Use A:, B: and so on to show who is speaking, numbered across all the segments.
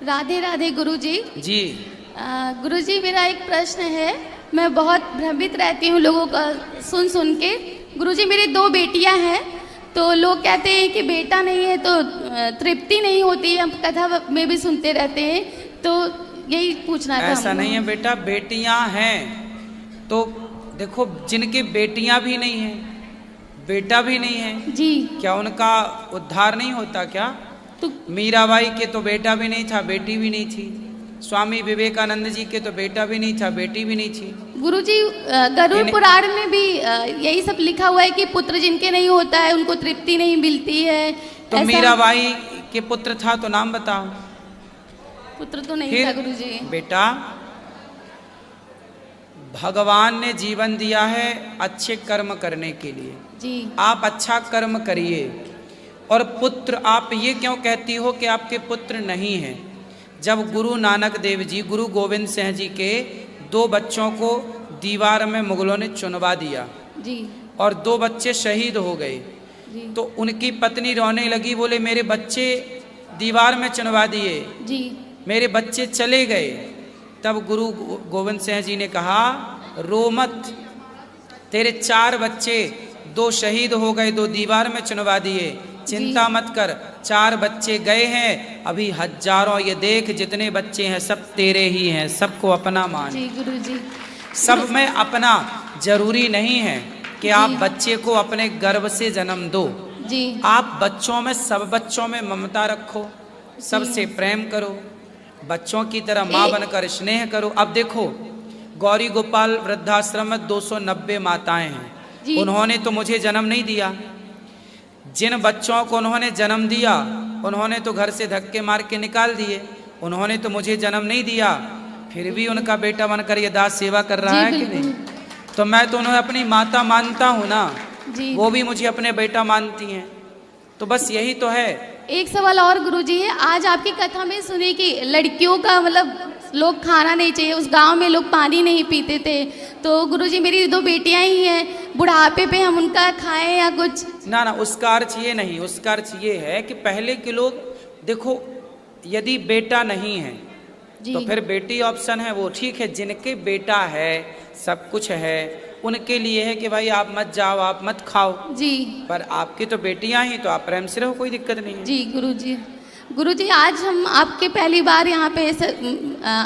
A: राधे राधे गुरुजी।
B: जी
A: गुरुजी, मेरा एक प्रश्न है। मैं बहुत भ्रमित रहती हूँ लोगों का सुन सुन के। गुरुजी, मेरी 2 बेटियाँ हैं, तो लोग कहते हैं कि बेटा नहीं है तो तृप्ति नहीं होती है, हम कथा में भी सुनते रहते हैं, तो यही पूछना था।
B: ऐसा नहीं है बेटा, बेटियां हैं तो देखो, जिनकी बेटियां भी नहीं हैं, बेटा भी नहीं है
A: जी,
B: क्या उनका उद्धार नहीं होता क्या?
A: तो
B: मीराबाई के तो बेटा भी नहीं था, बेटी भी नहीं थी। स्वामी विवेकानंद जी के तो बेटा भी नहीं था, बेटी भी नहीं थी।
A: गुरुजी, गरुड़ पुराण में भी यही सब लिखा हुआ है कि पुत्र जिनके नहीं होता है उनको तृप्ति नहीं मिलती है।
B: तो मीराबाई के पुत्र था तो नाम बताओ।
A: पुत्र तो नहीं था गुरुजी।
B: बेटा, भगवान ने जीवन दिया है अच्छे कर्म करने के लिए।
A: जी,
B: आप अच्छा कर्म करिए। और पुत्र, आप ये क्यों कहती हो कि आपके पुत्र नहीं हैं? जब गुरु नानक देव जी, गुरु गोविंद सिंह जी के 2 बच्चों को दीवार में मुगलों ने चुनवा दिया
A: जी,
B: और 2 बच्चे शहीद हो गए, तो उनकी पत्नी रोने लगी, बोले मेरे बच्चे दीवार में चुनवा दिए,
A: जी,
B: मेरे बच्चे चले गए। तब गुरु गोविंद सिंह जी ने कहा, रो मत, तेरे 4 बच्चे, 2 शहीद हो गए, 2 दीवार में चुनवा दिए, चिंता मत कर, 4 बच्चे गए हैं, अभी हजारों, ये देख जितने बच्चे हैं सब तेरे ही हैं, सबको अपना मान।
A: जी गुरुजी।
B: सब में अपना जरूरी नहीं है कि आप बच्चे को अपने गर्भ से जन्म दो।
A: जी,
B: आप बच्चों में, सब बच्चों में ममता रखो, सबसे प्रेम करो, बच्चों की तरह माँ बनकर स्नेह करो। अब देखो, गौरी गोपाल वृद्धाश्रम में 290 माताएं हैं, उन्होंने तो मुझे जन्म नहीं दिया। जिन बच्चों को उन्होंने जन्म दिया उन्होंने तो घर से धक्के मार के निकाल दिए, उन्होंने तो मुझे जन्म नहीं दिया, फिर भी उनका बेटा बनकर ये दास सेवा कर रहा है कि नहीं? तो मैं तो उन्हें अपनी माता मानता हूँ ना, वो भी मुझे अपने बेटा मानती हैं, तो बस यही तो है।
A: एक सवाल और गुरुजी है। आज आपकी कथा में सुने कि लड़कियों का मतलब लोग खाना नहीं चाहिए, उस गांव में लोग पानी नहीं पीते थे, तो गुरुजी मेरी 2 बेटियां ही हैं, बुढ़ापे पे हम उनका खाएं या कुछ?
B: ना ना, उसका अर्थ ये नहीं, उसका अर्थ ये है कि पहले के लोग, देखो, यदि बेटा नहीं है तो फिर बेटी ऑप्शन है, वो ठीक है। जिनके बेटा है, सब कुछ है, उनके लिए है कि भाई आप मत जाओ, आप मत खाओ
A: जी,
B: पर आपकी तो बेटियां ही, तो आप प्रेम से रहो, कोई दिक्कत नहीं है।
A: जी गुरुजी। गुरुजी, आज हम आपके पहली बार यहाँ पे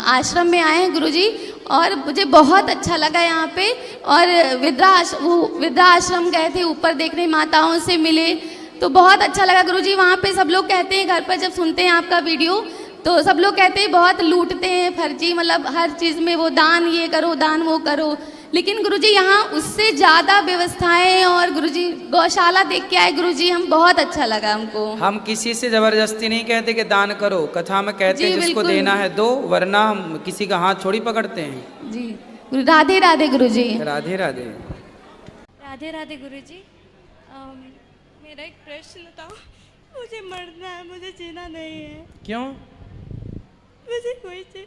A: आश्रम में आए हैं गुरुजी, और मुझे बहुत अच्छा लगा यहाँ पे। और वृद्धा आश्रम गए थे, ऊपर देखने माताओं से मिले, तो बहुत अच्छा लगा गुरुजी। वहाँ पे सब लोग कहते हैं, घर पर जब सुनते हैं आपका वीडियो, तो सब लोग कहते हैं बहुत लूटते हैं, फर्जी, मतलब हर चीज़ में वो दान ये करो, दान वो करो, लेकिन गुरुजी यहाँ उससे ज़्यादा व्यवस्थाएं, और गुरुजी गौशाला देख के आए गुरुजी, हम बहुत अच्छा लगा हमको।
B: हम किसी से जबरदस्ती नहीं कहते कि दान करो, कथा में कहते हैं जिसको देना है दो, वरना हम किसी का हाथ थोड़ी पकड़ते हैं।
A: जी, राधे राधे गुरुजी।
B: राधे राधे।
C: राधे राधे गुरुजी। मेरा एक प्रश्न था, मुझे मरना है, मुझे जीना नहीं है।
B: क्यों?
C: मुझे कोई से,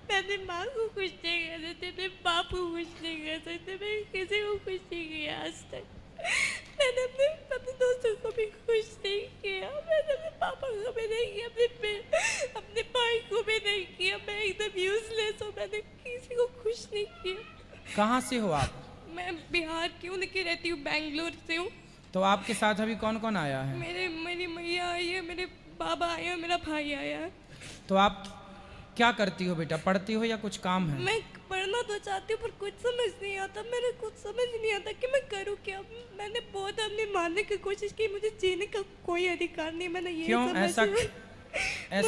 C: मैं अपनी माँ को खुश नहीं कर सकती, अपने बाप को खुश नहीं कर सकती, मैं किसी को खुश नहीं किया आज तक। मैंने अपने दोस्तों को भी खुश नहीं किया, मैंने अपने पापा को भी नहीं किया, अपने भाई को भी नहीं किया, मैं एकदम यूजलेस हूँ, मैंने किसी को खुश नहीं किया।
B: कहाँ से हो आप?
C: मैं बिहार की हूँ, लेकिन रहती हूँ बेंगलोर से हूँ।
B: तो आपके साथ अभी कौन कौन आया है?
C: मेरी मैया आई है, मेरे बाबा आए हैं, मेरा भाई आया है।
B: तो आप क्या करती हो बेटा, पढ़ती हो या कुछ काम है?
C: मैं पढ़ना तो चाहती हूँ पर कुछ समझ नहीं आता, मेरे कुछ समझ नहीं आता कि मैं करूँ क्या। मैंने बहुत अपने मानने की कोशिश की, मुझे जीने का कोई अधिकार नहीं, मैंने ये
B: क्यों ऐसा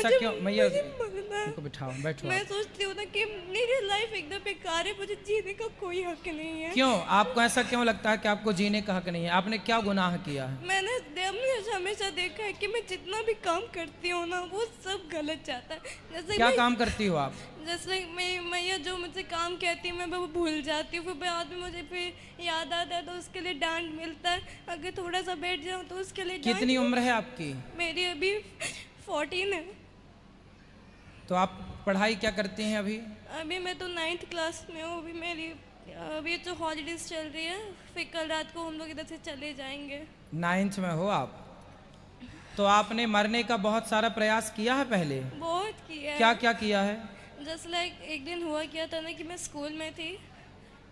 B: क्यों? मैया
C: को
B: बिठाओ, बैठो।
C: मैं सोचती हूँ ना कि मेरी लाइफ एकदम बेकार है, मुझे जीने का कोई हक नहीं है।
B: क्यों? आपको ऐसा क्यों लगता है कि आपको जीने का हक नहीं है? आपने क्या गुनाह किया है?
C: मैंने हमेशा देखा है कि मैं जितना भी काम करती हूँ ना, वो सब गलत जाता है। जैसे
B: क्या काम करती हो आप?
C: जैसे मैया जो मुझसे काम कहती है, मैं वो भूल जाती हूँ, फिर बाद में मुझे फिर याद आता है तो उसके लिए डांट मिलता है। अगर थोड़ा सा बैठ जाऊँ तो उसके लिए।
B: कितनी उम्र है आपकी?
C: मेरी अभी 14 है।
B: तो आप पढ़ाई क्या करती हैं अभी?
C: अभी मैं तो 9th क्लास में हूँ। अभी तो हॉलीडेज चल रही है, फिर कल रात को हम लोग इधर से चले जाएंगे।
B: 9th में हो आप? तो आपने मरने का बहुत सारा प्रयास किया है पहले?
C: बहुत किया है।
B: क्या क्या किया है?
C: जस्ट लाइक एक दिन हुआ क्या था ना कि मैं स्कूल में थी,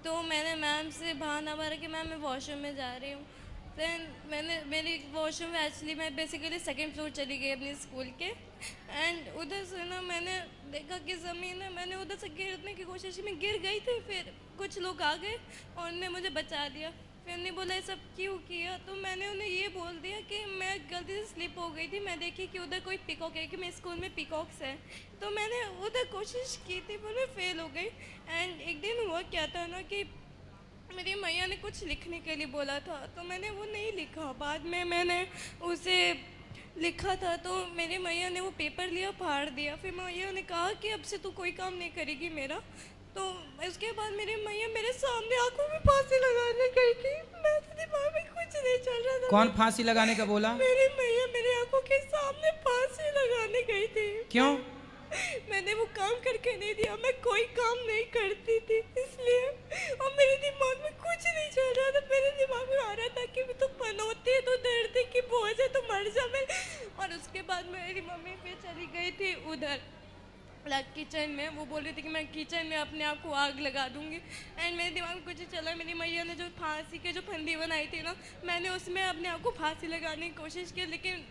C: तो मैंने मैम से बहाना मारा कि मैम मैं वॉशरूम में जा रही हूँ। दैन मेरी वॉशरूम में एक्चुअली मैं बेसिकली सेकंड फ्लोर चली गई अपने स्कूल के, एंड उधर से ना मैंने देखा कि ज़मीन है, मैंने उधर से गिरने की कोशिश में गिर गई थी। फिर कुछ लोग आ गए और उन्होंने मुझे बचा दिया। फिर उन्होंने बोला ये सब क्यों किया, तो मैंने उन्हें ये बोल दिया कि मैं गलती से स्लिप हो गई थी, मैं देखी कि उधर कोई पीकॉक है, कि मेरे स्कूल में पीकॉक्स है, तो मैंने उधर कोशिश की थी पर मैं फेल हो गई। एंड एक दिन हुआ क्या था ना कि मेरी मैया ने कुछ लिखने के लिए बोला था, तो मैंने वो नहीं लिखा। बाद में मैंने उसे लिखा था, तो मेरी मैया ने वो पेपर लिया, फाड़ दिया। फिर मैया ने कहा कि अब से तू कोई काम नहीं करेगी मेरा। तो उसके बाद मेरी मैया मेरे सामने आंखों में फांसी लगाने गई थी। मेरे दिमाग में कुछ नहीं चल रहा था।
B: कौन फांसी लगाने का बोला?
C: मेरी मैया मेरे आंखों के सामने फांसी लगाने गई थी।
B: क्यों?
C: मैंने वो काम करके नहीं दिया, मैं कोई काम नहीं करती थी इसलिए। और मेरे दिमाग में कुछ नहीं चल रहा था। मेरे दिमाग में आ रहा था कि तो पनौती है, तो डरती कि बोझ है तो मर जा मैं। और उसके बाद मेरी मम्मी फिर चली गई थी उधर किचन में। वो बोल रही थी कि मैं किचन में अपने आप को आग लगा दूंगी। एंड मेरे दिमाग में कुछ चला। मेरी मैया ने जो फांसी के जो फंदी बनाई थी ना, मैंने उसमें अपने आप को फांसी लगाने की कोशिश की, लेकिन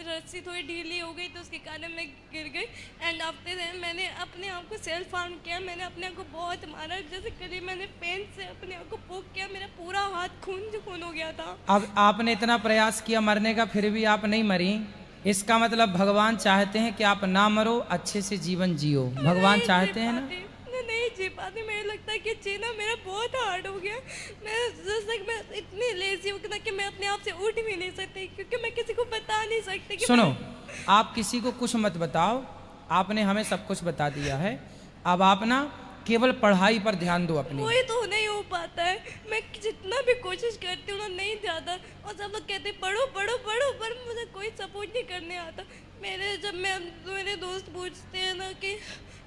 C: रस्सी थोड़ी ढीली हो गई तो उसके कारण मैं गिर गई। एंड आफ्टर दैट मैंने अपने आप को सेल्फ हार्म किया। मैंने अपने आप को बहुत मारा। जैसे कभी मैंने पेन से अपने आप को पोक किया, मेरा पूरा हाथ खून हो गया था।
B: अब आपने इतना प्रयास किया मरने का, फिर भी आप नहीं मरी। इसका मतलब भगवान चाहते हैं कि आप ना मरो, अच्छे से जीवन जियो। भगवान चाहते हैं ना?
C: नहीं जी पाती। मुझे लगता है कि जीना मेरा बहुत हार्ड हो गया। मैं इतनी लेजी हूँ कि मैं अपने आप से उठ भी नहीं सकती, क्योंकि मैं किसी को बता नहीं सकती कि
B: सुनो, आप किसी को कुछ मत बताओ, आपने हमें सब कुछ बता दिया है। अब आप ना केवल पढ़ाई पर ध्यान दो अपनी।
C: वही तो नहीं हो पाता है। मैं जितना भी कोशिश करती हूँ ना, नहीं जाता। और सब लोग कहते हैं पढ़ो पढ़ो पढ़ो, पर मुझे कोई सपोर्ट नहीं करने आता। मेरे दोस्त पूछते हैं ना कि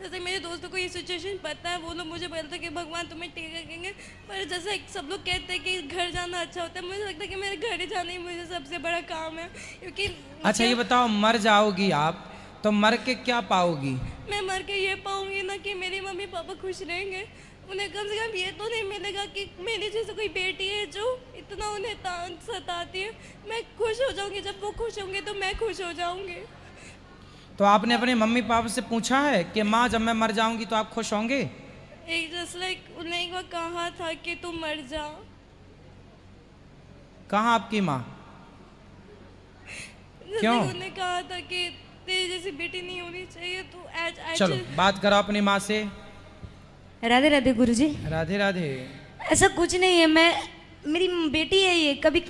C: जैसे मेरे दोस्तों को ये सिचुएशन पता है, वो लोग मुझे बोलते हैं कि भगवान तुम्हें ठीक रखेंगे। पर जैसे सब लोग कहते हैं कि घर जाना अच्छा होता है, मुझे लगता है कि मेरे घर ही जाना ही मुझे सबसे बड़ा काम है। क्योंकि
B: अच्छा ये बताओ, मर जाओगी आप तो मर के क्या पाओगी?
C: मैं मर के ये पाऊंगी ना कि मेरी मम्मी पापा खुश रहेंगे। उन्हें कम से कम ये तो नहीं मिलेगा कि मेरी जैसे कोई बेटी है जो इतना उन्हें सताती है। मैं खुश हो जाऊंगी, जब वो खुश होंगे तो मैं खुश हो जाऊंगी।
B: तो आपने अपने मम्मी पापा से पूछा है कि माँ जब मैं मर जाऊंगी तो आप खुश होंगे?
C: एक जस्ट लाइक उन्हें एक बार कहा था कि तू मर जा।
B: कहाँ आपकी माँ? क्यों?
C: उन्हें कहा था कि तेरी जैसी बेटी नहीं होनी चाहिए, तो
B: चलो बात करो अपनी माँ से।
D: राधे राधे गुरुजी।
B: राधे राधे।
D: ऐसा कुछ नहीं है, मेरी बेटी है ये। कभी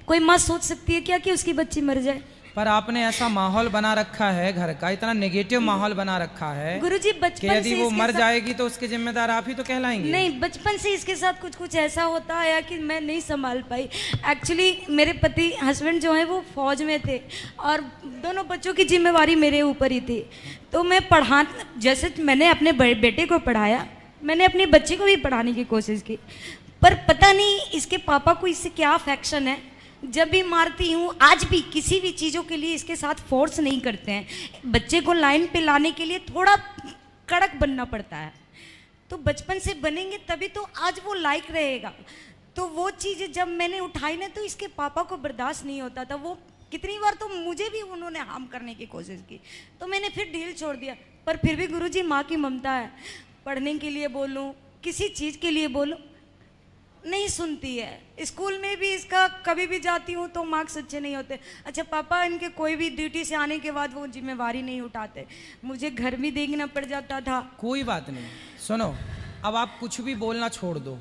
D: कोई माँ सोच सकती है क्या कि उसकी बच्ची मर जाए?
B: पर आपने ऐसा माहौल बना रखा है घर का, इतना नेगेटिव माहौल बना रखा है
D: गुरुजी,
B: कि
D: बचपन
B: यदि
D: से
B: वो मर जाएगी तो उसके जिम्मेदार आप ही तो कहलाएंगे।
D: नहीं, बचपन से इसके साथ कुछ ऐसा होता आया कि मैं नहीं संभाल पाई। एक्चुअली मेरे पति हस्बैंड जो है वो फौज में थे और दोनों बच्चों की जिम्मेवारी मेरे ऊपर ही थी। तो मैं जैसे मैंने अपने बेटे को पढ़ाया, मैंने अपनी बच्ची को भी पढ़ाने की कोशिश की, पर पता नहीं इसके पापा को इससे क्या अफेक्शन है। जब भी मारती हूँ, आज भी किसी भी चीज़ों के लिए इसके साथ फोर्स नहीं करते हैं। बच्चे को लाइन पे लाने के लिए थोड़ा कड़क बनना पड़ता है, तो बचपन से बनेंगे तभी तो आज वो लायक रहेगा। तो वो चीज़ जब मैंने उठाई ना, तो इसके पापा को बर्दाश्त नहीं होता था। वो कितनी बार तो मुझे भी उन्होंने हार्म करने की कोशिश की, तो मैंने फिर ढील छोड़ दिया। पर फिर भी गुरुजी माँ की ममता है, पढ़ने के लिए बोलूँ, किसी चीज़ के लिए बोलूँ, नहीं सुनती है। स्कूल में भी इसका कभी भी जाती हूँ तो मार्क्स अच्छे नहीं होते। अच्छा पापा इनके कोई भी ड्यूटी से आने के बाद वो जिम्मेवारी नहीं उठाते, मुझे घर भी देखना पड़ जाता था।
B: कोई बात नहीं, सुनो, अब आप कुछ भी बोलना छोड़ दो,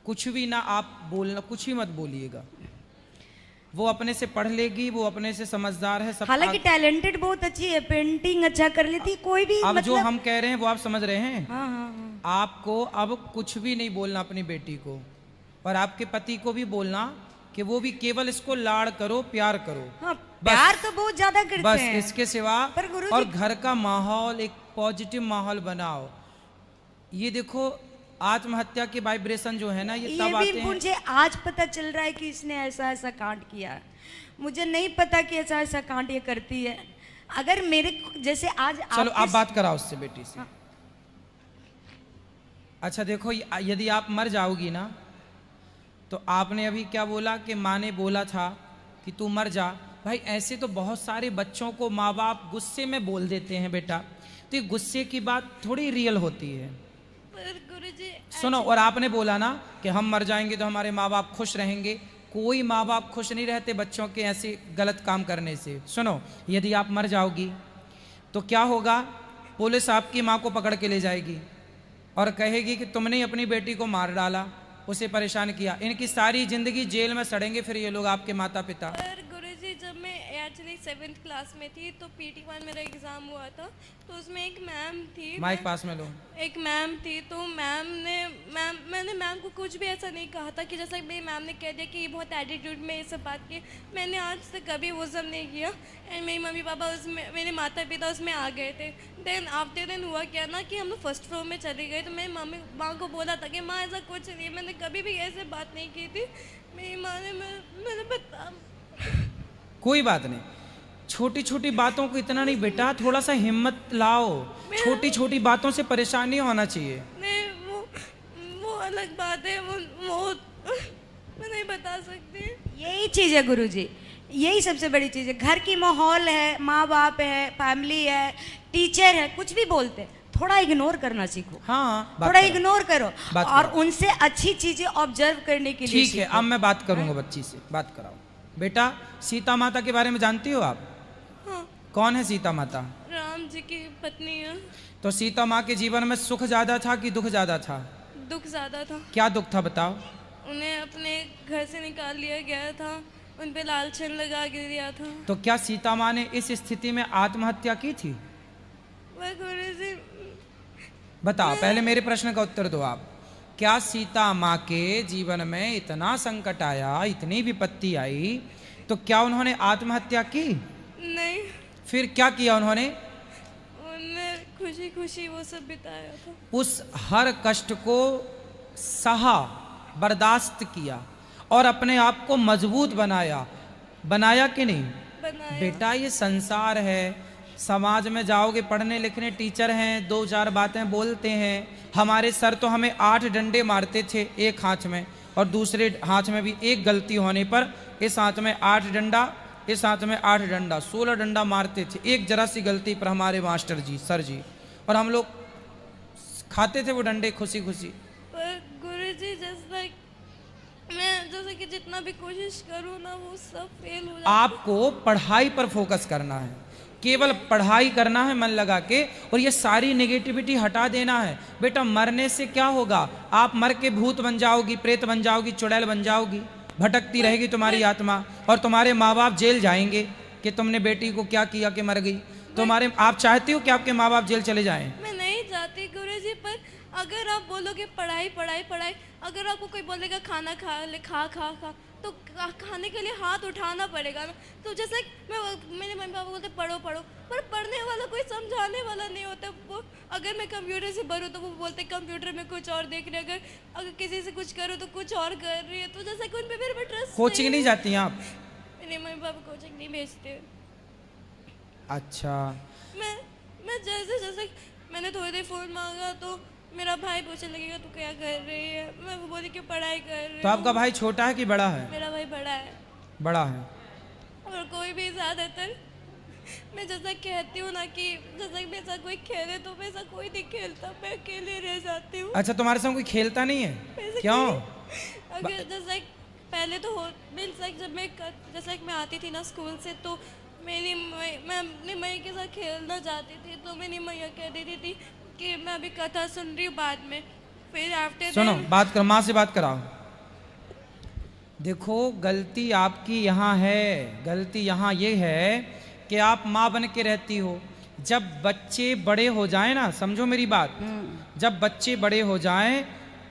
B: कुछ भी ना आप बोलना, कुछ ही मत बोलिएगा। वो अपने से पढ़ लेगी, वो अपने से समझदार है। सब
D: हालांकि टैलेंटेड बहुत अच्छी है, पेंटिंग अच्छा कर लेती, कोई भी
B: अब
D: मतलब...
B: जो हम कह रहे हैं वो आप समझ रहे हैं।
D: हाँ, हाँ, हाँ।
B: आपको अब कुछ भी नहीं बोलना अपनी बेटी को, और आपके पति को भी बोलना कि वो भी केवल इसको लाड़ करो, प्यार करो।
D: हाँ, प्यार तो बहुत ज्यादा करते
B: बस
D: हैं।
B: इसके सिवा।
D: पर गुरुजी...
B: और घर का माहौल एक पॉजिटिव माहौल बनाओ। ये देखो आत्महत्या के वाइब्रेशन जो है ना, ये तब आते हैं।
D: मुझे आज पता चल रहा है कि इसने ऐसा कांड किया है। मुझे नहीं पता कि ऐसा ऐसा कांड ये करती है। अगर मेरे जैसे आज
B: चलो आप बात कराओ उससे बेटी से। अच्छा देखो, यदि आप मर जाओगी ना, तो आपने अभी क्या बोला कि माँ ने बोला था कि तू मर जा। भाई ऐसे तो बहुत सारे बच्चों को माँ बाप गुस्से में बोल देते हैं बेटा, तो ये गुस्से की बात थोड़ी रियल होती है।
C: पर गुरुजी
B: सुनो, और आपने बोला ना कि हम मर जाएंगे तो हमारे माँ बाप खुश रहेंगे। कोई माँ बाप खुश नहीं रहते बच्चों के ऐसे गलत काम करने से। सुनो, यदि आप मर जाओगी तो क्या होगा, पुलिस आपकी माँ को पकड़ के ले जाएगी और कहेगी कि तुमने ही अपनी बेटी को मार डाला, उसे परेशान किया। इनकी सारी जिंदगी जेल में सड़ेंगे फिर ये लोग, आपके माता पिता।
C: पर गुरुजी जब मैं एक्चुअली 7th क्लास में थी तो PT1 मेरा एग्ज़ाम हुआ था, तो उसमें एक मैम थी,
B: माइक पास में लो।
C: एक मैम थी, तो मैंने मैम को कुछ भी ऐसा नहीं कहा था कि जैसा मेरी मैम ने कह दिया कि ये बहुत एटीट्यूड में ये सब बात की। मैंने आज तक कभी वो सब नहीं किया। एंड मेरी मम्मी पापा उसमें, मेरे माता पिता उसमें आ गए थे। देन आफ्टर देन हुआ क्या ना कि हम लोग फर्स्ट फ्लोर में चले गए, तो मेरी मम्मी माँ को बोला था कि माँ ऐसा कुछ नहीं, मैंने कभी भी ऐसे बात नहीं की थी। मेरी माँ ने मैंने बता।
B: कोई बात नहीं, छोटी छोटी बातों को इतना नहीं बेटा, थोड़ा सा हिम्मत लाओ। छोटी छोटी बातों से परेशान नहीं होना चाहिए।
C: नहीं वो अलग बात है, वो मैं नहीं बता सकती।
D: यही चीज़ है गुरुजी, यही सबसे बड़ी चीज़ है। घर की माहौल है, माँ बाप है, फैमिली है, टीचर है, कुछ भी बोलते हैं, थोड़ा इग्नोर करना सीखो।
B: हाँ,
D: थोड़ा इग्नोर करो और उनसे अच्छी चीजें ऑब्जर्व करने के लिए
B: ठीक है। अब मैं बात करूंगा बच्ची से, बात कराओ। बेटा, सीता माता के बारे में जानती हो आप?
C: हाँ।
B: कौन है सीता माता?
C: राम जी की पत्नी है।
B: तो सीता माँ के जीवन में सुख ज्यादा था कि दुख ज्यादा था?
C: दुख ज्यादा था।
B: क्या दुख था बताओ?
C: उन्हें अपने घर से निकाल लिया गया था, उन पे लालचन लगा दिया था।
B: तो क्या सीता माँ ने इस स्थिति में आत्महत्या की थी?
C: वह गुरुजी
B: बताओ, पहले मेरे प्रश्न का उत्तर दो आप। क्या सीता माँ के जीवन में इतना संकट आया, इतनी विपत्ति आई, तो क्या उन्होंने आत्महत्या की?
C: नहीं।
B: फिर क्या किया उन्होंने?
C: उन्हें खुशी खुशी वो सब बिताया था।
B: उस हर कष्ट को सहा, बर्दाश्त किया और अपने आप को मजबूत बनाया। बनाया कि नहीं?
C: बनाया।
B: बेटा, ये संसार है, समाज में जाओगे, पढ़ने लिखने टीचर हैं, 2-4 बातें बोलते हैं। हमारे सर तो हमें 8 डंडे मारते थे एक हाथ में, और दूसरे हाथ में भी एक गलती होने पर इस हाथ में 8 डंडा, इस हाथ में 8 डंडा, 16 डंडा मारते थे एक जरा सी गलती पर हमारे मास्टर जी, सर जी। और हम लोग खाते थे वो डंडे खुशी खुशी।
C: पर गुरुजी जैसा मैं जैसे कि जितना भी कोशिश करूँ ना, वो सब फेल हो जाता।
B: आपको पढ़ाई पर फोकस करना है, केवल पढ़ाई करना है मन लगा के, और ये सारी नेगेटिविटी हटा देना है। बेटा, मरने से क्या होगा? आप मर के भूत बन जाओगी, प्रेत बन जाओगी, चुड़ैल बन जाओगी, भटकती रहेगी तुम्हारी आत्मा, और तुम्हारे माँ बाप जेल जाएंगे कि तुमने बेटी को क्या किया कि मर गई। तुम्हारे, आप चाहती हो कि आपके माँ बाप जेल चले जाएं?
C: मैं नहीं चाहती गुरुजी, पर अगर आप बोलोगे पढ़ाई पढ़ाई पढ़ाई, अगर आपको कोई बोलेगा खाना खा ले, खा खा खा, तो खाने के लिए हाथ उठाना पड़ेगा ना। तो जैसे मेरे मम्मी पापा बोलते पढ़ो पढ़ो, पर पढ़ने वाला कोई समझाने वाला नहीं होता। वो अगर मैं कंप्यूटर से भरूँ तो वो बोलते कंप्यूटर में कुछ और देख रहे, अगर किसी से कुछ करूँ तो कुछ और कर रही है। तो जैसे कि उन पे मेरे पे ट्रस्ट।
B: कोचिंग नहीं जाती हैं आप?
C: मेरे मम्मी पापा कोचिंग नहीं भेजते।
B: अच्छा।
C: मैं जैसे मैंने थोड़ी देर फ़ोन मांगा तो मेरा भाई पूछने लगेगा तू क्या कर रही है। मैं वो बोली कि पढ़ाई कर रही हूँ।
B: तो आपका भाई छोटा है कि बड़ा है?
C: मेरा भाई बड़ा है।
B: बड़ा है।
C: और कोई भी ज़्यादातर मैं जैसा कहती हूँ ना कि जैसा मेरे साथ कोई खेले तो वैसा कोई नहीं खेलता, मैं अकेले रह जाती हूँ।
B: अच्छा, तुम्हारे साथ कोई खेलता नहीं है? क्यों?
C: अगर जैसा पहले तो हो जब मैं आती थी ना स्कूल से, तो मैं अपनी मई के साथ खेलना जाती थी, तो मेरी मैया कह देती थी कि मैं अभी कथा सुन रही हूँ, बाद में फिर आफ्टर।
B: सुनो, बात करो, माँ से बात कराओ। देखो, गलती आपकी यहाँ है, गलती यहाँ ये है कि आप माँ बन के रहती हो। जब बच्चे बड़े हो जाएं ना, समझो मेरी बात, जब बच्चे बड़े हो जाएं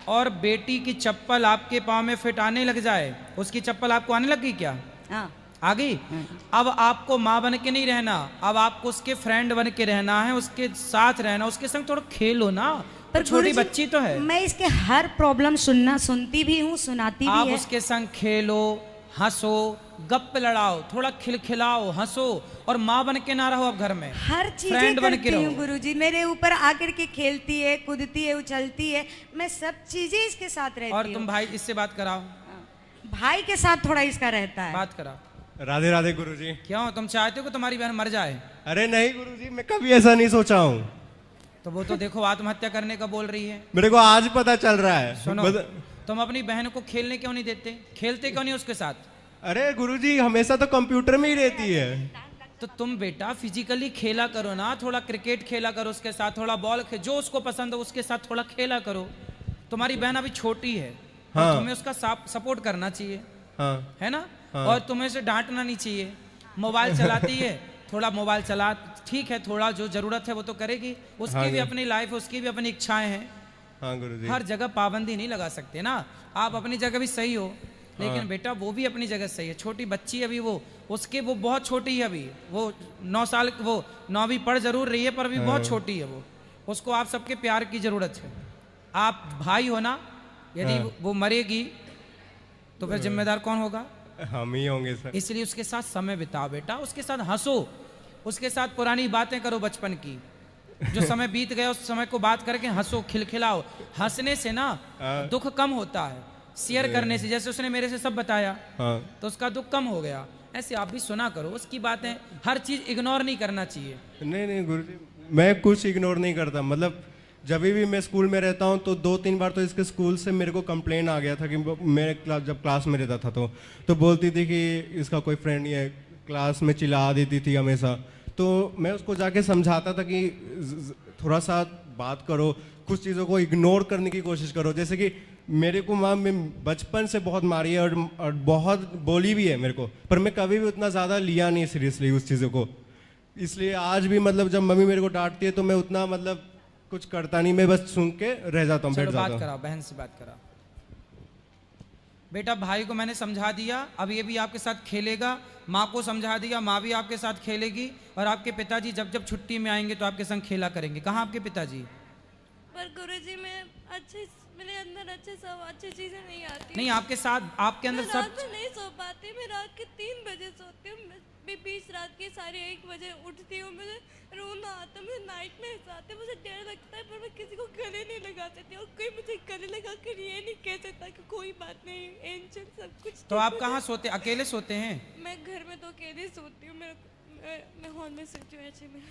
B: और बेटी की चप्पल आपके पाँव में फिट आने लग जाए, उसकी चप्पल आपको आने लगी क्या?
D: हाँ।
B: आ गई। अब आपको माँ बन के नहीं रहना, अब आपको उसके फ्रेंड बन के रहना है, उसके साथ रहना, उसके संग थोड़ा खेलो ना। पर छोटी बच्ची तो है।
D: मैं इसके हर प्रॉब्लम सुनती भी हूँ, सुनाती भी है।
B: आप उसके संग खेलो, हंसो, गप लड़ाओ, थोड़ा खिलखिलाओ, हंसो और माँ बन के ना रहो अब घर में,
D: हर चीज
B: फ्रेंड बन के
D: करती हूँ
B: रहो।
D: गुरुजी, मेरे ऊपर आकर के खेलती है, कूदती है, उछलती है, मैं सब चीजें इसके साथ रहती हूँ।
B: और तुम भाई इससे बात कराओ,
D: भाई के साथ थोड़ा इसका रहता है।
B: बात कराओ।
E: राधे राधे गुरुजी।
B: क्यों तुम चाहते हो कि तुम्हारी बहन मर जाए?
E: अरे नहीं गुरुजी, मैं कभी ऐसा नहीं सोचा हूँ।
B: तो वो तो देखो आत्महत्या करने का बोल रही है।
E: मेरे को आज पता चल रहा है।
B: सुनो, तुम अपनी बहन को खेलने क्यों नहीं देते? खेलते क्यों नहीं उसके साथ?
E: अरे गुरुजी हमेशा तो कंप्यूटर में ही रहती है।
B: तो तुम बेटा फिजिकली खेला करो ना, थोड़ा क्रिकेट खेला करो उसके साथ, थोड़ा बॉल जो उसको पसंद हो उसके साथ थोड़ा खेला करो। तुम्हारी बहन अभी छोटी है,
E: हाँ।
B: और तुम्हें उसका सपोर्ट करना चाहिए,
E: हाँ
B: है ना?
E: हाँ।
B: और तुम्हें उसे डांटना नहीं चाहिए। मोबाइल चलाती है, थोड़ा मोबाइल चला, ठीक है, थोड़ा जो जरूरत है वो तो करेगी, उसकी
E: हाँ
B: भी
E: जी।
B: अपनी लाइफ, उसकी भी अपनी इच्छाएं हैं।
E: हाँ गुरुजी।
B: हर जगह पाबंदी नहीं लगा सकते ना। आप अपनी जगह भी सही हो, लेकिन बेटा वो भी अपनी जगह सही है। छोटी बच्ची है अभी वो, उसके वो बहुत छोटी है अभी, वो 9 साल, वो 9वीं पढ़ जरूर रही है पर अभी बहुत छोटी है वो। उसको आप सबके प्यार की जरूरत है। आप भाई हो ना, यदि वो मरेगी तो फिर जिम्मेदार कौन होगा?
E: हम ही होंगे सर।
B: इसलिए उसके साथ समय बिताओ बेटा, उसके साथ हंसो, उसके साथ पुरानी बातें करो बचपन की, जो समय बीत गया उस समय को बात करके हंसो, खिलखिलाओ। हंसने से ना दुख कम होता है, शेयर करने से, जैसे उसने मेरे से सब बताया,
E: हाँ।
B: तो उसका दुख कम हो गया। ऐसे आप भी सुना करो उसकी बातें, हर चीज इग्नोर नहीं करना चाहिए।
E: नहीं नहीं गुरुजी, मैं कुछ इग्नोर नहीं करता। मतलब जब भी मैं स्कूल में रहता हूँ तो 2-3 बार तो इसके स्कूल से मेरे को कंप्लेन आ गया था कि मैं जब क्लास में रहता था तो बोलती थी कि इसका कोई फ्रेंड नहीं है, क्लास में चिल्ला देती थी हमेशा। तो मैं उसको जाके समझाता था कि थोड़ा सा बात करो, कुछ चीज़ों को इग्नोर करने की कोशिश करो। जैसे कि मेरे को माँ में बचपन से बहुत मारी है और बहुत बोली भी है मेरे को, पर मैं कभी भी उतना ज़्यादा लिया नहीं सीरियसली उस चीज़ों को। इसलिए आज भी मतलब जब मम्मी मेरे को डांटती है तो मैं उतना मतलब कुछ करता नहीं, मैं बस सुन के रह जाता हूँ, बैठ
B: चलो
E: जाता
B: बात
E: हूँ।
B: कराओ, बहन से बात कराओ। बेटा भाई को मैंने समझा दिया, अब ये भी आपके साथ खेलेगा। माँ को समझा दिया, माँ भी आपके साथ खेलेगी। और आपके पिताजी जब जब छुट्टी में आएंगे तो आपके संग खेला करेंगे। कहाँ आपके पिताजी?
C: पर गुरुजी मैं मेरे अंदर अच्छी चीजें नहीं आती।
B: नहीं, आपके साथ, आपके अंदर
C: मैं
B: सब।
C: रात में नहीं सो पाती, मैं रात के 3 बजे सोती हूँ, मैं बीच रात के 1:30 बजे उठती हूँ, मुझे रोना आता, मुझे नाइट में आते, मुझे डर लगता है, पर मैं किसी को गले नहीं लगा सकती और कोई मुझे गले लगा कर ये नहीं कह सकता कि कोई बात नहीं, एंजल सब कुछ।
B: तो आप कहाँ सोते? अकेले सोते हैं?
C: मैं घर में तो अकेले सोती हूँ, मैं हॉल में सोती हूँ, ऐसे में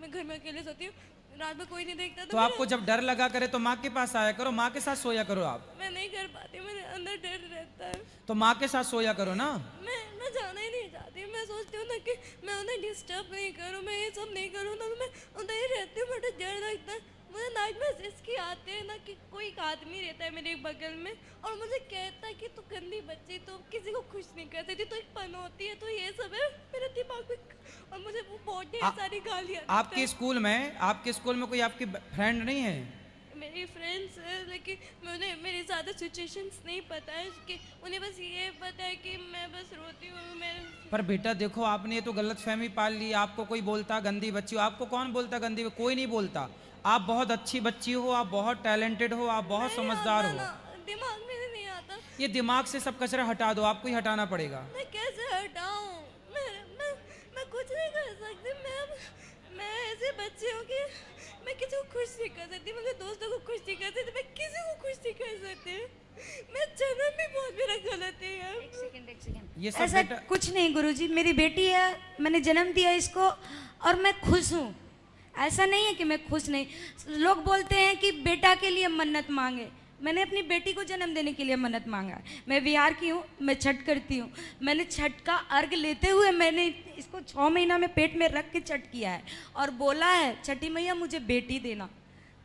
C: मैं घर में अकेले सोती हूँ, रात में कोई नहीं देखता।
B: तो आपको जब डर लगा करे तो माँ के पास आया करो, माँ के साथ सोया करो। आप
C: मैं नहीं कर पाती, मेरे अंदर डर रहता है।
B: तो माँ के साथ सोया करो ना।
C: मैं जाना ही नहीं चाहती, मैं सोचती हूँ ना कि मैं उन्हें डिस्टर्ब नहीं करूँ, मैं ये सब नहीं करूँ ना, तो मैं उधर ही रहती हूँ। मुझे डर लगता है, मुझे नाइट में इसकी आते हैं ना कि कोई एक आदमी रहता है मेरे बगल में और मुझे कहता है कि तू गंदी बच्ची, तो किसी को खुश नहीं कर सकती, तो एक पन होती है, तो ये सब है मेरे दिमाग में। और मुझे वो बहुत ढेर सारी गालियाँ।
B: आपके स्कूल में कोई आपकी फ्रेंड नहीं है?
C: मेरी फ्रेंड्स है, लेकिन उन्हें मेरी ज़्यादा सिचुएशंस नहीं पता है, कि उन्हें बस ये पता है कि मैं बस रोती हूँ। मैं
B: पर बेटा देखो, आपने ये तो गलत फहमी पाल ली। आपको कोई बोलता गंदी बच्ची हो, आपको कौन बोलता गंदी? कोई नहीं बोलता। आप बहुत अच्छी बच्ची हो, आप बहुत टैलेंटेड हो, आप बहुत समझदार हो।
C: दिमाग में नहीं आता।
B: ये दिमाग से सब कचरा हटा दो, आपको ही हटाना पड़ेगा।
C: मैं कैसे हटाऊं? मैं कुछ नहीं कर सकती। मैं ऐसे बच्ची हूँ कि मैं किसी को खुश नहीं कर सकती, मेरे दोस्तों को खुश नहीं कर सकती, मैं किसी को खुश नहीं कर सकती। मैं जन्म भी बहुत मेरा गलत है यार।
D: एक सेकंड
B: ये सब
D: ऐसा
B: बेटा
D: कुछ नहीं गुरुजी, मेरी बेटी है, मैंने जन्म दिया इसको और मैं खुश हूँ। ऐसा नहीं है कि मैं खुश नहीं। लोग बोलते हैं कि बेटा के लिए मन्नत मांगे, मैंने अपनी बेटी को जन्म देने के लिए मन्नत मांगा है। मैं बिहार की हूँ, मैं छठ करती हूँ। मैंने छठ का अर्घ लेते हुए मैंने इसको 6 महीना में पेट में रख के छठ किया है और बोला है छठी मैया मुझे बेटी देना।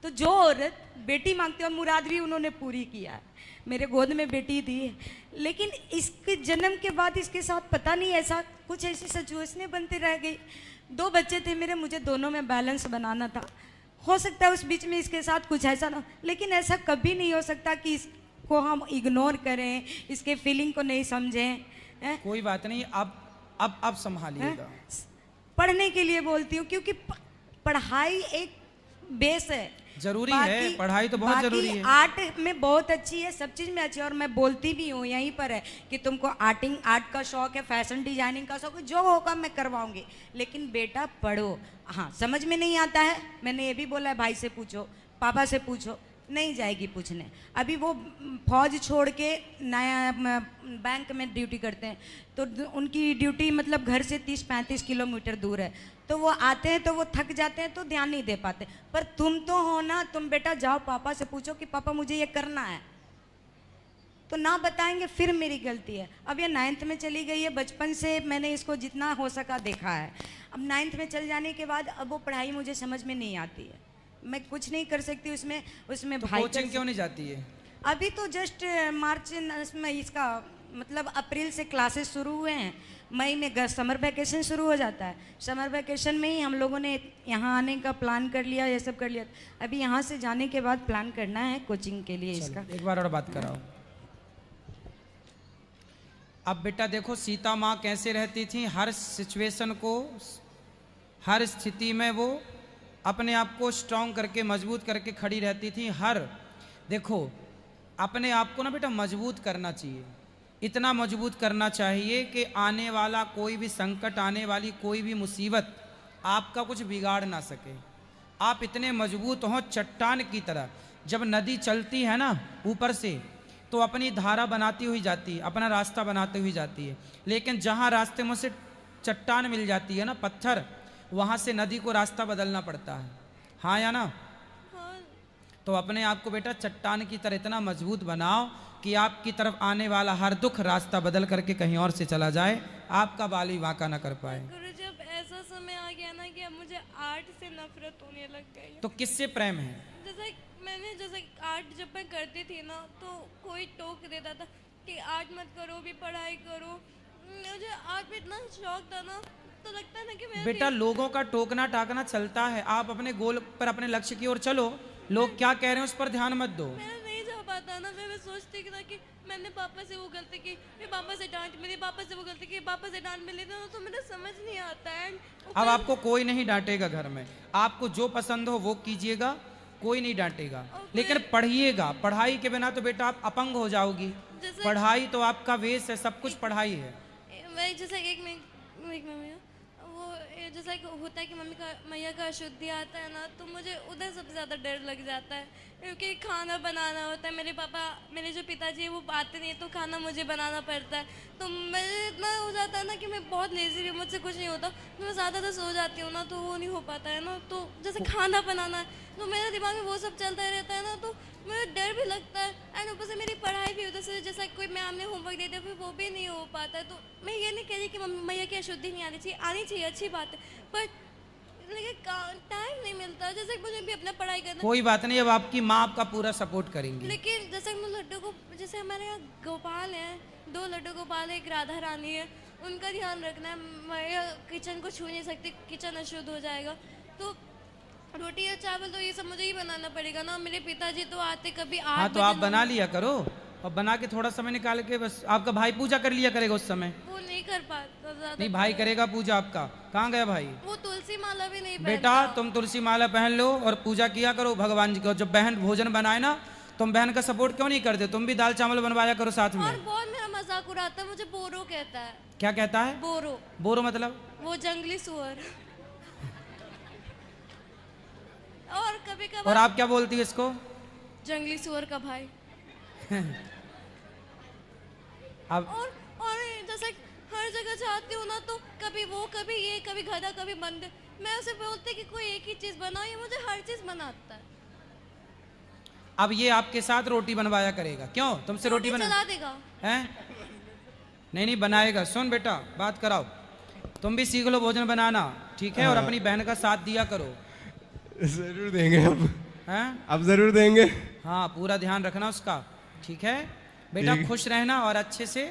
D: तो जो औरत बेटी मांगती है, मुराद भी उन्होंने पूरी किया है, मेरे गोद में बेटी दी है। लेकिन इसके जन्म के बाद इसके साथ पता नहीं ऐसा कुछ ऐसी सिचुएशनें बनती रह गई। 2 बच्चे थे मेरे, मुझे दोनों में बैलेंस बनाना था। हो सकता है उस बीच में इसके साथ कुछ ऐसा ना, लेकिन ऐसा कभी नहीं हो सकता कि इसको हम इग्नोर करें, इसके फीलिंग को नहीं समझें।
B: कोई बात नहीं, अब संभालिएगा।
D: पढ़ने के लिए बोलती हूँ, क्योंकि पढ़ाई एक बेस है।
B: जरूरी है, पढ़ाई तो बहुत जरूरी है।
D: आर्ट में बहुत अच्छी है, सब चीज में अच्छी है, और मैं बोलती भी हूँ यहीं पर है कि तुमको आर्ट का शौक है, फैशन डिजाइनिंग का शौक है, जो होगा मैं करवाऊंगी, लेकिन बेटा पढ़ो। हाँ, समझ में नहीं आता है, मैंने ये भी बोला है, भाई से पूछो, पापा से पूछो, नहीं जाएगी पूछने। अभी वो फौज छोड़ के नया बैंक में ड्यूटी करते हैं, तो उनकी ड्यूटी मतलब घर से 30-35 किलोमीटर दूर है, तो वो आते हैं तो वो थक जाते हैं, तो ध्यान नहीं दे पाते। पर तुम तो हो ना, तुम बेटा जाओ पापा से पूछो कि पापा मुझे ये करना है, तो ना बताएंगे फिर मेरी गलती है। अब ये 9th में चली गई है, बचपन से मैंने इसको जितना हो सका देखा है। अब 9th में चल जाने के बाद अब वो पढ़ाई मुझे समझ में नहीं आती है, मैं कुछ नहीं कर सकती उसमें।
B: तो
D: भाई
B: कोचिंग क्यों नहीं जाती है?
D: अभी तो जस्ट मार्च में इसका मतलब अप्रैल से क्लासेस शुरू हुए हैं, मई में समर वैकेशन शुरू हो जाता है। समर वैकेशन में ही हम लोगों ने यहाँ आने का प्लान कर लिया, ये सब कर लिया। अभी यहाँ से जाने के बाद प्लान करना है कोचिंग के लिए इसका।
B: एक बार और बात कराओ। अब बेटा देखो, सीता माँ कैसे रहती थी, हर सिचुएशन को, हर स्थिति में वो अपने आप को स्ट्रांग करके, मजबूत करके खड़ी रहती थी। हर देखो, अपने आप को ना बेटा मजबूत करना चाहिए, इतना मजबूत करना चाहिए कि आने वाला कोई भी संकट, आने वाली कोई भी मुसीबत आपका कुछ बिगाड़ ना सके। आप इतने मजबूत हो चट्टान की तरह। जब नदी चलती है ना ऊपर से, तो अपनी धारा बनाती हुई जाती है, अपना रास्ता बनाती हुई जाती है, लेकिन जहाँ रास्ते में से चट्टान मिल जाती है ना, पत्थर, वहाँ से नदी को रास्ता बदलना पड़ता है। हाँ या ना?
C: हाँ।
B: तो अपने आप को बेटा चट्टान की तरह इतना मजबूत बनाओ कि आपकी तरफ आने वाला हर दुख रास्ता बदल करके कहीं और से चला जाए, आपका बाल भी वाका ना कर पाए।
C: गुरु जी, अब ऐसा समय आ गया ना कि अब मुझे आर्ट से नफरत होने लग गई है।
B: तो किससे प्रेम है?
C: जैसे आर्ट जब मैं करती थी ना, तो कोई टोक देता था कि आर्ट मत करो, भी पढ़ाई करो। मुझे आर्ट में इतना शौक था ना, तो लगता है ना कि मैं
B: बेटा लोगों का टोकना टाकना चलता है, आप अपने गोल पर, अपने लक्ष्य की ओर चलो। लोग क्या कह रहे हैं उस पर ध्यान मत दो।
C: मैं नहीं जा पाता ना, मैं सोचती कि ना कि मैंने पापा से वो गलती की, फिर पापा से डांट मिली, पापा से वो गलती की, पापा से डांट मिली, तो मुझे समझ नहीं आता है।
B: अब आपको कोई नहीं डांटेगा घर में, आपको जो पसंद हो वो कीजिएगा, कोई नहीं डांटेगा, लेकिन पढ़िएगा। पढ़ाई के बिना तो बेटा आप अपंग हो जाओगी। पढ़ाई तो आपका वेश है, सब कुछ पढ़ाई है।
C: मैं जैसे एक मिनट वो जैसा होता है कि मैया का अशुद्धि आता है ना, तो मुझे उधर सबसे ज़्यादा डर लग जाता है, क्योंकि खाना बनाना होता है। मेरे जो पिताजी है वो आते नहीं, तो खाना मुझे बनाना पड़ता है। तो मुझे इतना हो जाता है ना कि मैं बहुत लेजी भी, मुझसे कुछ नहीं होता, तो मैं ज़्यादा सो जाती हूँ ना, तो वो नहीं हो पाता है ना। तो जैसे खाना बनाना है, तो मेरे दिमाग में वो सब चलता रहता है ना, तो मुझे डर भी लगता है। एंड ऊपर से मेरी पढ़ाई भी होता है, जैसा कोई मैम ने होमवर्क देते फिर वो भी नहीं हो पाता है। तो मैं ये नहीं कह रही कि मैया की अशुद्धि नहीं आनी चाहिए, आनी चाहिए, अच्छी बात है, पर लेकिन टाइम नहीं मिलता। जैसे मुझे भी अपना पढ़ाई करना।
B: कोई बात नहीं, अब आपकी माँ आपका पूरा सपोर्ट करेंगी।
C: लेकिन जैसे लड्डू को, जैसे हमारे यहाँ गोपाल हैं, 2 लड्डू गोपाल है, एक राधा रानी है, उनका ध्यान रखना है। मैया किचन को छू नहीं सकती, किचन अशुद्ध हो जाएगा। तो रोटी या चावल तो ये सब मुझे ही बनाना पड़ेगा ना। मेरे पिताजी तो आते कभी 8
B: हाँ, तो आप बना लिया करो, और बना के थोड़ा समय निकाल के, बस आपका भाई पूजा कर लिया करेगा उस समय।
C: वो नहीं कर पाता ज़्यादा।
B: नहीं, भाई करेगा पूजा आपका। कहाँ गया भाई?
C: वो तुलसी माला भी नहीं
B: बेटा तुम तुलसी माला पहन लो और पूजा किया करो भगवान जी को। जब बहन भोजन बनाए ना, तुम बहन का सपोर्ट क्यों नहीं करते? तुम भी दाल चावल बनवाया करो साथ में।
C: और बहुत मेरा मजाक उड़ाता है, मुझे बोरो कहता है।
B: क्या कहता है?
C: बोरो।
B: बोरो मतलब?
C: वो जंगली सुअर। और कभी कभार।
B: और आप क्या बोलती है इसको?
C: जंगली सुअर का भाई।
B: अब
C: और जैसे हर जगह जाती हूँ ना, तो कभी वो, कभी ये, कभी गधा, कभी बंदर। मैं उसे बोलती कि कोई एक ही चीज बनाओ, ये मुझे हर चीज बनाता है।
B: अब ये आपके साथ रोटी बनवाया करेगा। क्यों? तुमसे रोटी
C: चला देगा
B: हैं? नहीं बनाएगा। सुन बेटा, बात कराओ, तुम भी सीख लो भोजन बनाना, ठीक है? और अपनी बहन का साथ दिया करो।
E: जरूर देंगे अब।
B: हैं?
E: अब जरूर देंगे।
B: हाँ, पूरा ध्यान रखना उसका, ठीक है बेटा? खुश रहना और अच्छे से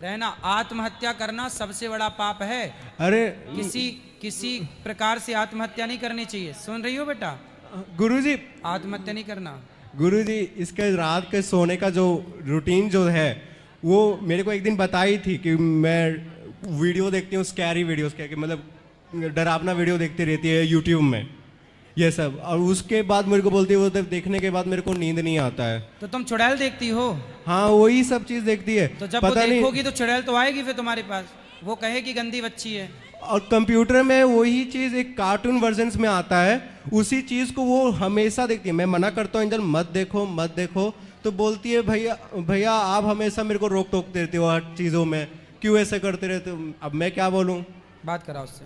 B: रहना। आत्महत्या करना सबसे बड़ा पाप है।
E: अरे
B: किसी प्रकार से आत्महत्या नहीं करनी चाहिए। सुन रही हो बेटा?
E: गुरुजी,
B: आत्महत्या नहीं करना।
E: गुरुजी, इसके रात के सोने का जो रूटीन जो है, वो मेरे को एक दिन बताई थी कि मैं वीडियो देखती हूँ, स्कैरी वीडियोस, क्या कि मतलब डरावना वीडियो देखती रहती है यूट्यूब में। ये सब। और उसके बाद मेरे को बोलती है वो देखने के बाद मेरे को नींद नहीं आता है।
B: तो तुम चुड़ैल देखती हो?
E: हाँ वही सब चीज देखती है।
B: तो जब वो
E: पता नहीं।
B: देखोगी तो चुड़ैल तो आएगी फिर तुम्हारे पास, वो कहेगी गंदी बच्ची है।
E: और कंप्यूटर में वही चीज एक कार्टून वर्जन्स में आता है, उसी चीज को वो हमेशा देखती है। मैं मना करता हूँ एंजल मत देखो मत देखो, तो बोलती है भैया भैया आप हमेशा मेरे को रोक टोक देते हो हर चीजों में, क्यों ऐसे करते रहते हो। अब मैं क्या बोलूँ।
B: बात कराओ उससे।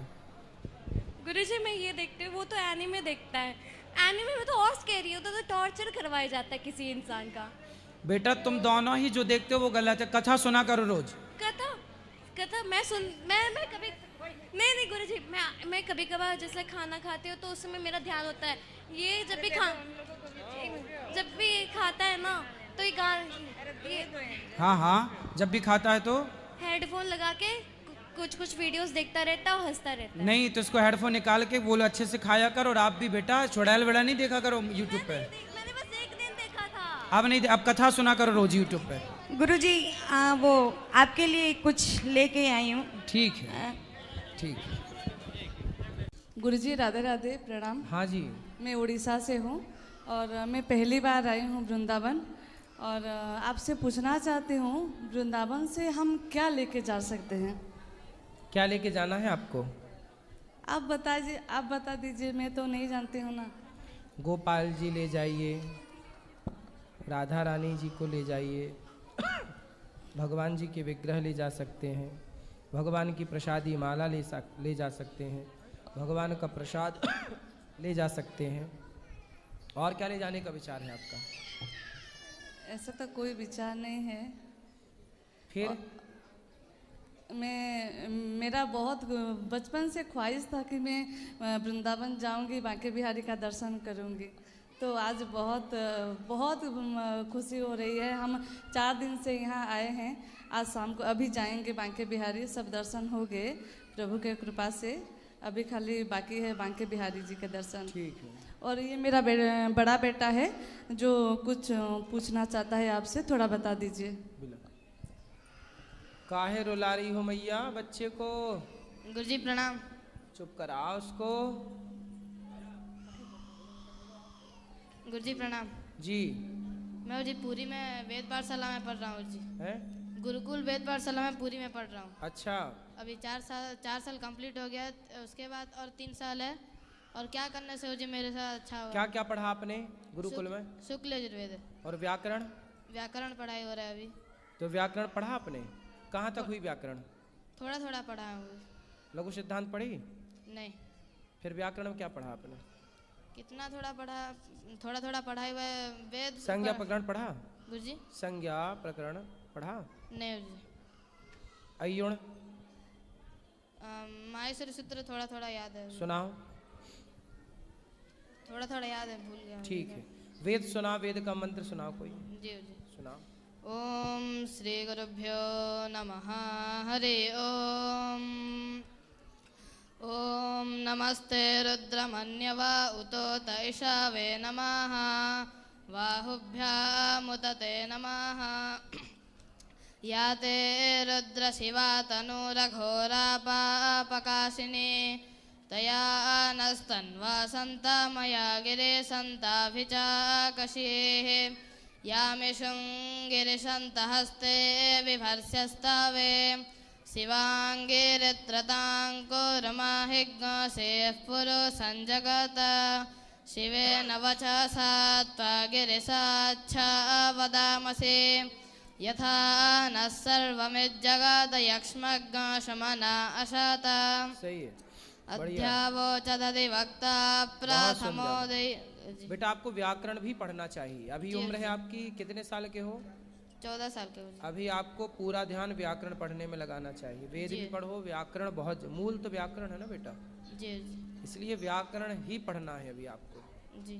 C: गुरुजी मैं ये देखती हूँ, वो तो एनीमे देखता है। एनीमे में तो और स्कैरी होता है, तो टॉर्चर करवाया जाता है किसी इंसान का।
B: बेटा तुम दोनों ही जो देखते हो वो गलत है। कथा सुना करो रोज।
C: कथा कथा मैं कभी नहीं गुरुजी, मैं कभी कभार जैसे खाना खाती हूँ तो उस समय मेरा ध्यान होता है। ये जब भी खाता है ना तो ये
B: हाँ जब भी खाता है तो
C: हेडफोन लगा के कुछ वीडियोस देखता रहता है और हंसता रहता है।
B: नहीं तो इसको हेडफोन निकाल के बोलो अच्छे से खाया कर। और आप भी बेटा चुड़ैल वेड़ा नहीं देखा करो यूट्यूब पे।
C: मैंने बस एक दिन देखा था।
B: अब नहीं, अब कथा सुना करो रोज यूट्यूब पे।
D: गुरुजी वो आपके लिए कुछ लेके आई हूँ।
B: ठीक है ठीक है।
F: गुरुजी राधे राधे, प्रणाम।
B: हाँ जी।
F: मैं उड़ीसा से हूँ और मैं पहली बार आई हूँ वृंदावन, और आपसे पूछना चाहती हूँ वृंदावन से हम क्या लेके जा सकते हैं?
B: क्या लेके जाना है आपको?
F: आप बता दीजिए, मैं तो नहीं जानती हूँ ना।
B: गोपाल जी ले जाइए, राधा रानी जी को ले जाइए, भगवान जी के विग्रह ले जा सकते हैं, भगवान की प्रसादी माला ले जा सकते हैं, भगवान का प्रसाद ले जा सकते हैं। और क्या ले जाने का विचार है आपका?
F: ऐसा तो कोई विचार नहीं है।
B: फिर
F: मेरा बहुत बचपन से ख्वाहिश था कि मैं वृंदावन जाऊंगी, बांके बिहारी का दर्शन करूंगी। तो आज बहुत खुशी हो रही है। हम 4 दिन से यहाँ आए हैं, आज शाम को अभी जाएंगे बांके बिहारी। सब दर्शन हो गए प्रभु के कृपा से, अभी खाली बाकी है बांके बिहारी जी के दर्शन।
B: ठीक है।
F: और ये मेरा बड़ा बेटा है जो कुछ पूछना चाहता है आपसे, थोड़ा बता दीजिए।
B: काहे रुला रही हो मैया बच्चे को?
A: गुरुजी प्रणाम।
B: चुप कराओ उसको।
A: गुरुजी प्रणाम
B: जी।
A: मैं जी पूरी में वेद पाठशाला में पढ़ रहा हूँ जी।
B: है?
A: गुरुकुल वेद पाठशाला में पूरी में पढ़ रहा हूँ।
B: अच्छा।
A: अभी 4 साल कंप्लीट हो गया, उसके बाद और 3 साल है। और क्या करने से हो जी मेरे साथ अच्छा हो?
B: क्या क्या पढ़ा आपने गुरुकुल में?
A: शुक्ल यजुर्वेद
B: और व्याकरण?
A: व्याकरण पढ़ाई हो रहा है अभी।
B: तो व्याकरण पढ़ा आपने? कहाँ तक हुई व्याकरण?
A: थोड़ा थोड़ा पढ़ा हूँ।
B: लघु सिद्धांत पढ़ी?
A: नहीं।
B: फिर व्याकरण में क्या पढ़ा आपने?
A: कितना थोड़ा थोड़ा पढ़ाई हुआ है। वेद
B: संज्ञा प्रकरण पढ़ा?
A: गुरुजी
B: संज्ञा प्रकरण पढ़ा?
A: नहीं गुरुजी।
B: अय्युण?
A: माहेश्वरी सूत्र थोड़ा थोड़ा याद है।
B: सुनाओ।
A: थोड़ा याद है, भूल गया।
B: ठीक है। वेद सुना, वेद का मंत्र सुनाओ कोई।
A: जी जी
B: सुनाओ।
A: ओम श्री गुरुभ्यो नमः। हरि ओम। ओम नमस्ते रुद्रमन्यवा उतो तैषावे नमः। बाहुभ्यामुदते नमः। या ते रुद्रशिवा तनूरघोरा पापकाशिनी तया नस्तन्वा सन्ता मया गिरे सन्ताभिचाकशीः। यामिषुङ्गिरिशन्तहस्ते बिभर्स्यस्तावे शिवाङ्गिरित्रताङ्कुरमाहिग्सेः पुरुषञ्जगत। शिवेन वचसा त्वा गिरिसाच्छा वदामसि। यथा नः सर्वमिज्जगद यक्ष्मग्शमना अशता।
B: सही है।
A: अध्यावोचदधिवक्ता प्रथमोदय।
B: बेटा आपको व्याकरण भी पढ़ना चाहिए। अभी उम्र है आपकी, कितने साल के हो?
A: 14 साल के हो।
B: अभी आपको पूरा ध्यान व्याकरण पढ़ने में लगाना चाहिए। वेद भी पढ़ो, व्याकरण बहुत मूल तो व्याकरण है ना बेटा।
A: जी जी।
B: इसलिए व्याकरण ही पढ़ना है अभी आपको।
A: जी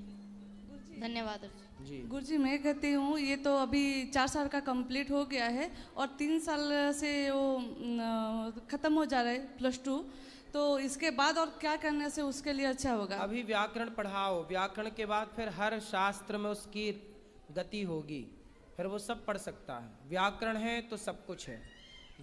A: धन्यवाद
B: जी।
F: गुरुजी मैं कहती हूँ ये तो अभी 4 साल का कंप्लीट हो गया है और 3 साल से वो खत्म हो जा रहा है +2, तो इसके बाद और क्या करने से उसके लिए अच्छा होगा?
B: अभी व्याकरण पढ़ाओ, व्याकरण के बाद फिर हर शास्त्र में उसकी गति होगी, फिर वो सब पढ़ सकता है। व्याकरण है तो सब कुछ है।